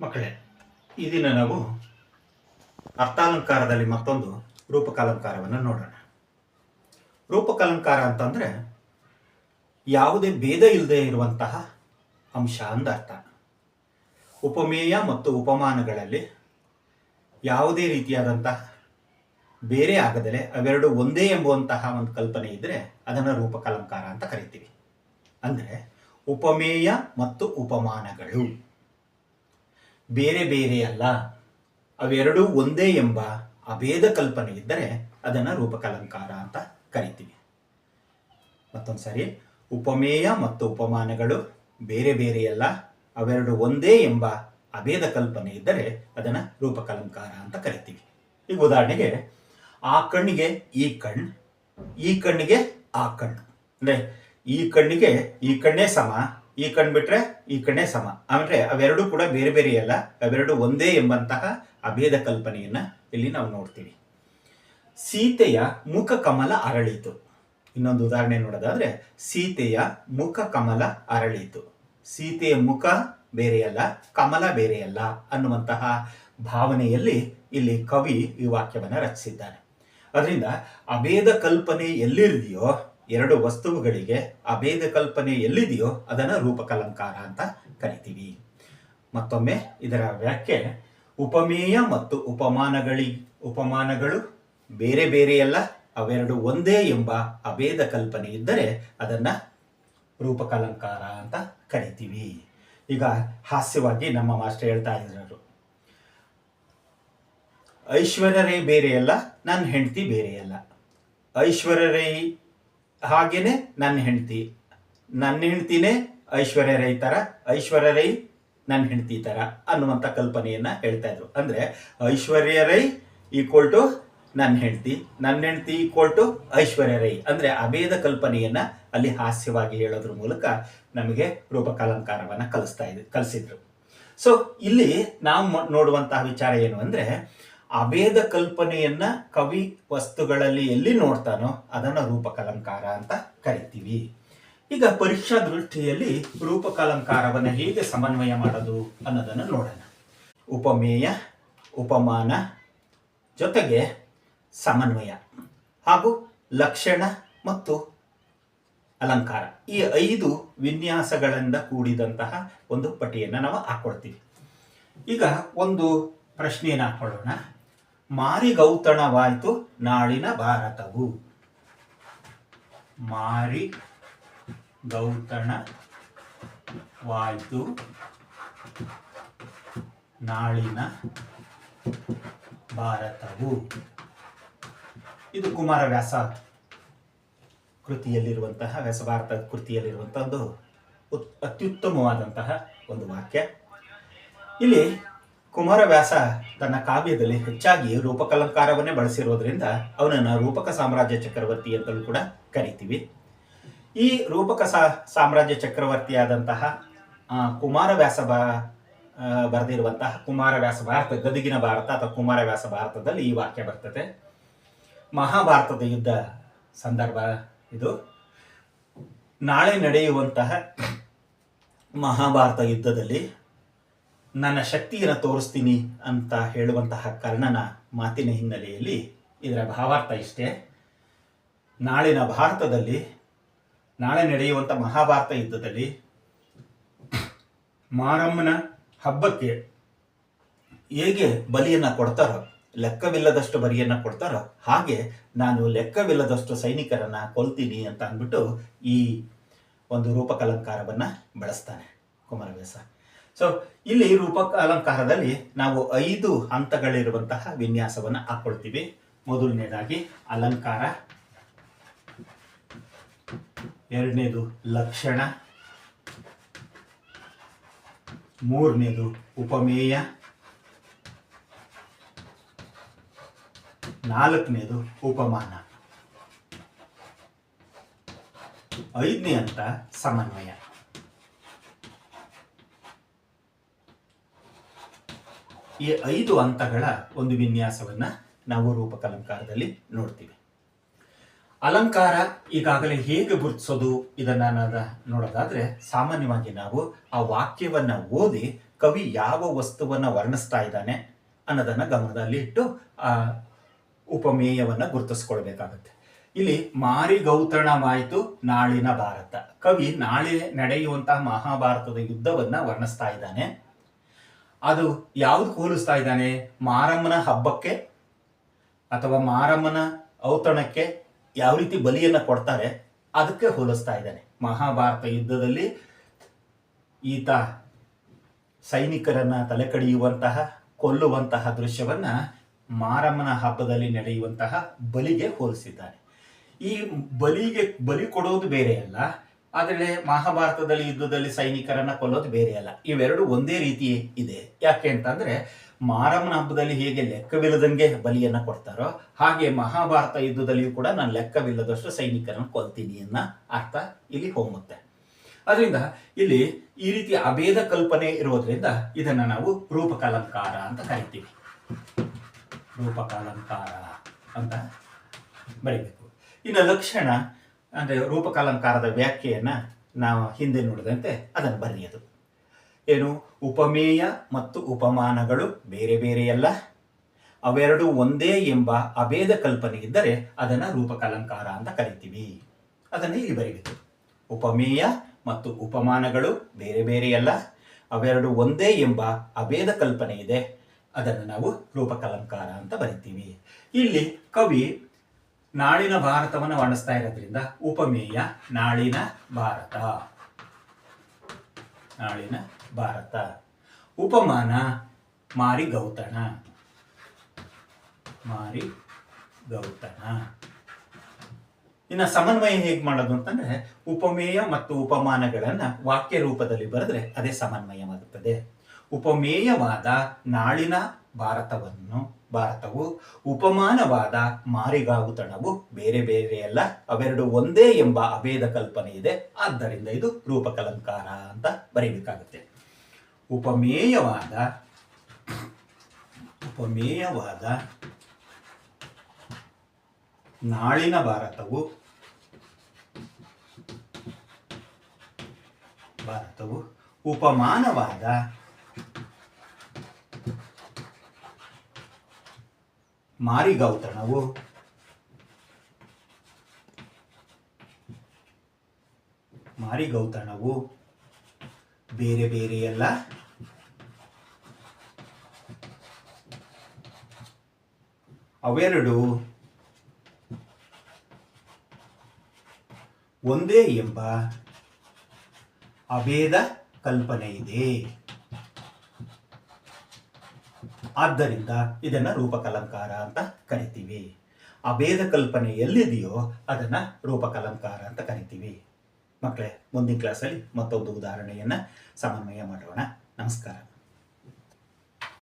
ಮಕ್ಕಳೇ, ಈ ದಿನ ನಾವು ಅರ್ಥಾಲಂಕಾರದಲ್ಲಿ ಮತ್ತೊಂದು ರೂಪಕಾಲಂಕಾರವನ್ನು ನೋಡೋಣ. ರೂಪಕಾಲಂಕಾರ ಅಂತಂದರೆ ಯಾವುದೇ ಭೇದ ಇಲ್ಲದೆ ಇರುವಂತಹ ಅಂಶ ಅಂದರ್ಥ. ಉಪಮೇಯ ಮತ್ತು ಉಪಮಾನಗಳಲ್ಲಿ ಯಾವುದೇ ರೀತಿಯಾದಂತಹ ಬೇರೆ ಆಗದಲೆ ಅವೆರಡು ಒಂದೇ ಎಂಬುವಂತಹ ಒಂದು ಕಲ್ಪನೆ ಇದ್ದರೆ ಅದನ್ನು ರೂಪಕಾಲಂಕಾರ ಅಂತ ಕರಿತೀವಿ. ಅಂದರೆ ಉಪಮೇಯ ಮತ್ತು ಉಪಮಾನಗಳು ಬೇರೆ ಬೇರೆ ಅಲ್ಲ, ಅವೆರಡೂ ಒಂದೇ ಎಂಬ ಅಭೇದ ಕಲ್ಪನೆ ಇದ್ದರೆ ಅದನ್ನು ರೂಪಕಾಲಂಕಾರ ಅಂತ ಕರಿತೀವಿ. ಮತ್ತೊಂದು ಸಾರಿ, ಉಪಮೇಯ ಮತ್ತು ಉಪಮಾನಗಳು ಬೇರೆ ಬೇರೆಯಲ್ಲ, ಅವೆರಡು ಒಂದೇ ಎಂಬ ಅಭೇದ ಕಲ್ಪನೆ ಇದ್ದರೆ ಅದನ್ನು ರೂಪಕಾಲಂಕಾರ ಅಂತ ಕರಿತೀವಿ. ಈಗ ಉದಾಹರಣೆಗೆ, ಆ ಕಣ್ಣಿಗೆ ಈ ಕಣ್ಣು, ಈ ಕಣ್ಣಿಗೆ ಆ ಕಣ್ಣು. ಅಂದರೆ ಈ ಕಣ್ಣಿಗೆ ಈ ಕಣ್ಣೇ ಸಮ, ಈ ಕಣ್ಣು ಬಿಟ್ರೆ ಈ ಕಣ್ಣೇ ಸಮ. ಅಂದರೆ ಅವೆರಡೂ ಕೂಡ ಬೇರೆ ಬೇರೆಯಲ್ಲ, ಅವೆರಡು ಒಂದೇ ಎಂಬಂತಹ ಅಭೇದ ಕಲ್ಪನೆಯನ್ನ ಇಲ್ಲಿ ನಾವು ನೋಡ್ತೀವಿ. ಸೀತೆಯ ಮುಖ ಕಮಲ ಅರಳಿತು. ಇನ್ನೊಂದು ಉದಾಹರಣೆ ನೋಡೋದಾದ್ರೆ, ಸೀತೆಯ ಮುಖ ಕಮಲ ಅರಳಿತು. ಸೀತೆಯ ಮುಖ ಬೇರೆಯಲ್ಲ, ಕಮಲ ಬೇರೆಯಲ್ಲ ಅನ್ನುವಂತಹ ಭಾವನೆಯಲ್ಲಿ ಇಲ್ಲಿ ಕವಿ ಈ ವಾಕ್ಯವನ್ನು ರಚಿಸಿದ್ದಾನೆ. ಅದರಿಂದ ಅಭೇದ ಕಲ್ಪನೆ ಎಲ್ಲಿದೆಯೋ, ಎರಡು ವಸ್ತುಗಳಿಗೆ ಅಭೇದ ಕಲ್ಪನೆ ಎಲ್ಲಿದೆಯೋ ಅದನ್ನು ರೂಪಕಾಲಂಕಾರ ಅಂತ ಕರಿತೀವಿ. ಮತ್ತೊಮ್ಮೆ ಇದರ ವ್ಯಾಖ್ಯೆ, ಉಪಮೇಯ ಮತ್ತು ಉಪಮಾನಗಳು ಬೇರೆ ಬೇರೆಯಲ್ಲ, ಅವೆರಡು ಒಂದೇ ಎಂಬ ಅಭೇದ ಕಲ್ಪನೆ ಇದ್ದರೆ ಅದನ್ನು ರೂಪಕಾಲಂಕಾರ ಅಂತ ಕರಿತೀವಿ. ಈಗ ಹಾಸ್ಯವಾಗಿ ನಮ್ಮ ಮಾಸ್ಟರ್ ಹೇಳ್ತಾ ಇದ್ರು, ಐಶ್ವರ್ಯ ರೈ ಬೇರೆಯಲ್ಲ, ನನ್ನ ಹೆಂಡತಿ ಬೇರೆಯಲ್ಲ. ಐಶ್ವರ್ಯ ರೈ ಹಾಗೇನೆ ನನ್ನ ಹೆಂಡತಿನೇ ಐಶ್ವರ್ಯ ರೈ ಥರ, ಐಶ್ವರ್ಯ ರೈ ನನ್ನ ಹೆಂಡತಿ ಥರ ಅನ್ನುವಂಥ ಕಲ್ಪನೆಯನ್ನು ಹೇಳ್ತಾ ಇದ್ರು. ಅಂದರೆ ಐಶ್ವರ್ಯ ರೈ ಈಕ್ವಲ್ ಟು ನನ್ನ ಹೆಂಡತಿ ಈಕ್ವಲ್ ಟು ಐಶ್ವರ್ಯ ರೈ. ಅಂದರೆ ಅಭೇದ ಕಲ್ಪನೆಯನ್ನು ಅಲ್ಲಿ ಹಾಸ್ಯವಾಗಿ ಹೇಳೋದ್ರ ಮೂಲಕ ನಮಗೆ ರೂಪಕಾಲಂಕಾರವನ್ನು ಕಲಿಸಿದ್ರು. ಸೊ ಇಲ್ಲಿ ನಾವು ನೋಡುವಂತಹ ವಿಚಾರ ಏನು ಅಂದರೆ, ಅಭೇದ ಕಲ್ಪನೆಯನ್ನ ಕವಿ ವಸ್ತುಗಳಲ್ಲಿ ಎಲ್ಲಿ ನೋಡ್ತಾನೋ ಅದನ್ನು ರೂಪಕಾಲಂಕಾರ ಅಂತ ಕರಿತೀವಿ. ಈಗ ಪರೀಕ್ಷಾ ದೃಷ್ಟಿಯಲ್ಲಿ ರೂಪಕಾಲಂಕಾರವನ್ನು ಹೇಗೆ ಸಮನ್ವಯ ಮಾಡೋದು ಅನ್ನೋದನ್ನು ನೋಡೋಣ. ಉಪಮೇಯ, ಉಪಮಾನ ಜೊತೆಗೆ ಸಮನ್ವಯ ಹಾಗೂ ಲಕ್ಷಣ ಮತ್ತು ಅಲಂಕಾರ, ಈ 5 ವಿನ್ಯಾಸಗಳಿಂದ ಕೂಡಿದಂತಹ ಒಂದು ಪಟ್ಟಿಯನ್ನು ನಾವು ಹಾಕೊಳ್ತೀವಿ. ಈಗ ಒಂದು ಪ್ರಶ್ನೆಯನ್ನು ಹಾಕೊಳ್ಳೋಣ. ಮಾರಿಗೌತಣವಾಯ್ತು ನಾಳಿನ ಭಾರತವು. ಮಾರಿಗೌತಣವಾಯ್ತು ನಾಳಿನ ಭಾರತವು. ಇದು ಕುಮಾರವ್ಯಾಸ ಕೃತಿಯಲ್ಲಿರುವಂತಹ, ವ್ಯಾಸಭಾರತ ಕೃತಿಯಲ್ಲಿರುವಂತಹ ಒಂದು ಅತ್ಯುತ್ತಮವಾದಂತಹ ಒಂದು ವಾಕ್ಯ. ಇಲ್ಲಿ ಕುಮಾರವ್ಯಾಸ ತನ್ನ ಕಾವ್ಯದಲ್ಲಿ ಹೆಚ್ಚಾಗಿ ರೂಪಕಾಲಂಕಾರವನ್ನೇ ಬಳಸಿರೋದ್ರಿಂದ ಅವನನ್ನು ರೂಪಕ ಸಾಮ್ರಾಜ್ಯ ಚಕ್ರವರ್ತಿ ಅಂತಲೂ ಕೂಡ ಕರಿತೀವಿ. ಈ ರೂಪಕ ಸಾಮ್ರಾಜ್ಯ ಚಕ್ರವರ್ತಿಯಾದಂತಹ ಕುಮಾರವ್ಯಾಸ ಬರೆದಿರುವಂತಹ ಕುಮಾರವ್ಯಾಸ ಭಾರತ, ಗದಗಿನ ಭಾರತ ಅಥವಾ ಕುಮಾರವ್ಯಾಸ ಭಾರತದಲ್ಲಿ ಈ ವಾಕ್ಯ ಬರ್ತದೆ. ಮಹಾಭಾರತದ ಯುದ್ಧ ಸಂದರ್ಭ ಇದು. ನಾಳೆ ನಡೆಯುವಂತಹ ಮಹಾಭಾರತ ಯುದ್ಧದಲ್ಲಿ ನನ್ನ ಶಕ್ತಿಯನ್ನು ತೋರಿಸ್ತೀನಿ ಅಂತ ಹೇಳುವಂತಹ ಕರ್ಣನ ಮಾತಿನ ಹಿನ್ನೆಲೆಯಲ್ಲಿ ಇದರ ಭಾವಾರ್ಥ ಇಷ್ಟೇ. ನಾಳೆ ನಡೆಯುವಂಥ ಮಹಾಭಾರತ ಯುದ್ಧದಲ್ಲಿ ಮಾರಮ್ಮನ ಹಬ್ಬಕ್ಕೆ ಹೇಗೆ ಬಲಿಯನ್ನು ಕೊಡ್ತಾರೋ, ಲೆಕ್ಕವಿಲ್ಲದಷ್ಟು ಬಲಿಯನ್ನು ಕೊಡ್ತಾರೋ, ಹಾಗೆ ನಾನು ಲೆಕ್ಕವಿಲ್ಲದಷ್ಟು ಸೈನಿಕರನ್ನು ಕೊಲ್ತೀನಿ ಅಂತ ಅಂದ್ಬಿಟ್ಟು ಈ ಒಂದು ರೂಪಕಾಲಂಕಾರವನ್ನು ಬಳಸ್ತಾನೆ ಕುಮಾರವ್ಯಾಸ. ಸೊ ಇಲ್ಲಿ ರೂಪಕಾಲಂಕಾರದಲ್ಲಿ ನಾವು 5 ಹಂತಗಳಿರುವಂತಹ ವಿನ್ಯಾಸವನ್ನು ಹಾಕೊಳ್ತೀವಿ. ಮೊದಲನೇದಾಗಿ ಅಲಂಕಾರ, ಎರಡನೇದು ಲಕ್ಷಣ, ಮೂರನೇದು ಉಪಮೇಯ, ನಾಲ್ಕನೇದು ಉಪಮಾನ, 5ನೇ ಹಂತ ಸಮನ್ವಯ. ಈ 5 ಹಂತಗಳ ಒಂದು ವಿನ್ಯಾಸವನ್ನು ನಾವು ರೂಪಕಾಲಂಕಾರದಲ್ಲಿ ನೋಡ್ತೀವಿ. ಅಲಂಕಾರ ಈಗಾಗಲೇ ಹೇಗೆ ಗುರುತಿಸೋದು ಇದನ್ನ ನೋಡೋದಾದ್ರೆ, ಸಾಮಾನ್ಯವಾಗಿ ನಾವು ಆ ವಾಕ್ಯವನ್ನ ಓದಿ ಕವಿ ಯಾವ ವಸ್ತುವನ್ನ ವರ್ಣಿಸ್ತಾ ಇದ್ದಾನೆ ಅನ್ನೋದನ್ನ ಗಮನದಲ್ಲಿ ಇಟ್ಟು ಆ ಉಪಮೇಯವನ್ನ ಗುರುತಿಸ್ಕೊಳ್ಬೇಕಾಗತ್ತೆ. ಇಲ್ಲಿ ಮಾರಿ ಗೌತಣವಾಯಿತು ನಾಳಿನ ಭಾರತ. ಕವಿ ನಾಳೆ ನಡೆಯುವಂತಹ ಮಹಾಭಾರತದ ಯುದ್ಧವನ್ನ ವರ್ಣಿಸ್ತಾ ಇದ್ದಾನೆ. ಅದು ಯಾವ್ದು ಹೋಲಿಸ್ತಾ ಇದ್ದಾನೆ? ಮಾರಮ್ಮನ ಹಬ್ಬಕ್ಕೆ ಅಥವಾ ಮಾರಮ್ಮನ ಔತಣಕ್ಕೆ ಯಾವ ರೀತಿ ಬಲಿಯನ್ನ ಕೊಡ್ತಾರೆ ಅದಕ್ಕೆ ಹೋಲಿಸ್ತಾ ಇದ್ದಾನೆ. ಮಹಾಭಾರತ ಯುದ್ಧದಲ್ಲಿ ಈತ ಸೈನಿಕರನ್ನ ತಲೆ ಕಡಿಯುವಂತಹ ಕೊಲ್ಲುವಂತಹ ದೃಶ್ಯವನ್ನ ಮಾರಮ್ಮನ ಹಬ್ಬದಲ್ಲಿ ನಡೆಯುವಂತಹ ಬಲಿಗೆ ಹೋಲಿಸಿದ್ದಾನೆ. ಈ ಬಲಿ ಕೊಡೋದು ಬೇರೆ ಅಲ್ಲ, ಆದರೆ ಮಹಾಭಾರತದಲ್ಲಿ ಯುದ್ಧದಲ್ಲಿ ಸೈನಿಕರನ್ನ ಕೊಲ್ಲೋದು ಬೇರೆ ಅಲ್ಲ. ಇವೆರಡು ಒಂದೇ ರೀತಿ ಇದೆ. ಯಾಕೆ ಅಂತಂದ್ರೆ, ಮಾರಮ್ಮನ ಹಬ್ಬದಲ್ಲಿ ಹೇಗೆ ಲೆಕ್ಕವಿಲ್ಲದಂಗೆ ಬಲಿಯನ್ನ ಕೊಡ್ತಾರೋ ಹಾಗೆ ಮಹಾಭಾರತ ಯುದ್ಧದಲ್ಲಿಯೂ ಕೂಡ ನಾನು ಲೆಕ್ಕವಿಲ್ಲದಷ್ಟು ಸೈನಿಕರನ್ನು ಕೊಲ್ತೀನಿ ಅನ್ನೋ ಅರ್ಥ ಇಲ್ಲಿ ಹೊಮ್ಮುತ್ತೆ. ಅದರಿಂದ ಇಲ್ಲಿ ಈ ರೀತಿ ಅಭೇದ ಕಲ್ಪನೆ ಇರೋದ್ರಿಂದ ಇದನ್ನ ನಾವು ರೂಪಕಾಲಂಕಾರ ಅಂತ ಕರಿತೀವಿ. ರೂಪಕಾಲಂಕಾರ ಅಂತ ಬರೀಬೇಕು. ಇನ್ನು ಲಕ್ಷಣ ಅಂದ್ರೆ ರೂಪಕಾಲಂಕಾರದ ವ್ಯಾಖ್ಯೆಯನ್ನ ನಾವು ಹಿಂದೆ ನೋಡಿದಂತೆ ಅದನ್ನು ಬರೆಯೋದು ಏನು? ಉಪಮೇಯ ಮತ್ತು ಉಪಮಾನಗಳು ಬೇರೆ ಬೇರೆಯಲ್ಲ, ಅವೆರಡು ಒಂದೇ ಎಂಬ ಅಭೇದ ಕಲ್ಪನೆ ಇದ್ದರೆ ಅದನ್ನ ರೂಪಕಾಲಂಕಾರ ಅಂತ ಕರಿತೀವಿ. ಅದನ್ನ ಇಲ್ಲಿ ಬರೀಬೇಕು. ಉಪಮೇಯ ಮತ್ತು ಉಪಮಾನಗಳು ಬೇರೆ ಬೇರೆಯಲ್ಲ, ಅವೆರಡು ಒಂದೇ ಎಂಬ ಅಭೇದ ಕಲ್ಪನೆ ಇದೆ, ಅದನ್ನು ನಾವು ರೂಪಕಾಲಂಕಾರ ಅಂತ ಬರಿತೀವಿ. ಇಲ್ಲಿ ಕವಿ ನಾಳಿನ ಭಾರತವನ್ನು ವರ್ಣಿಸ್ತಾ ಇರೋದ್ರಿಂದ ಉಪಮೇಯ ನಾಳಿನ ಭಾರತ, ನಾಳಿನ ಭಾರತ. ಉಪಮಾನ ಮಾರಿ ಗೌತಣ, ಮಾರಿ ಗೌತಣ. ಇನ್ನು ಸಮನ್ವಯ ಹೇಗೆ ಮಾಡೋದು ಅಂತಂದ್ರೆ, ಉಪಮೇಯ ಮತ್ತು ಉಪಮಾನಗಳನ್ನ ವಾಕ್ಯ ರೂಪದಲ್ಲಿ ಬರೆದ್ರೆ ಅದೇ ಸಮನ್ವಯವಾಗುತ್ತದೆ. ಉಪಮೇಯವಾದ ನಾಳಿನ ಭಾರತವು ಉಪಮಾನವಾದ ಮಾರಿಗೌತಣವು ಬೇರೆ ಬೇರೆಯಲ್ಲ, ಅವೆರಡು ಒಂದೇ ಎಂಬ ಅಭೇದ ಕಲ್ಪನೆ ಇದೆ, ಆದ್ದರಿಂದ ಇದು ರೂಪಕಲಂಕಾರ ಅಂತ ಬರೀಬೇಕಾಗುತ್ತೆ. ಉಪಮೇಯವಾದ ನಾಳಿನ ಭಾರತವು ಉಪಮಾನವಾದ ಮಾರಿಗೌತಣವು ಬೇರೆ ಬೇರೆಯಲ್ಲ, ಅವೆರಡು ಒಂದೇ ಎಂಬ ಅಭೇದ ಕಲ್ಪನೆ ಇದೆ, ಆದ್ದರಿಂದ ಇದನ್ನ ರೂಪಕಲಂಕಾರ ಅಂತ ಕರಿತೀವಿ. ಅಭೇದ ಕಲ್ಪನೆ ಎಲ್ಲಿದೆಯೋ ಅದನ್ನ ರೂಪಕಲಂಕಾರ ಅಂತ ಕರಿತೀವಿ. ಮಕ್ಕಳೇ, ಮುಂದಿನ ಕ್ಲಾಸಲ್ಲಿ ಮತ್ತೊಂದು ಉದಾಹರಣೆಯನ್ನ ಸಮನ್ವಯ ಮಾಡೋಣ. ನಮಸ್ಕಾರ.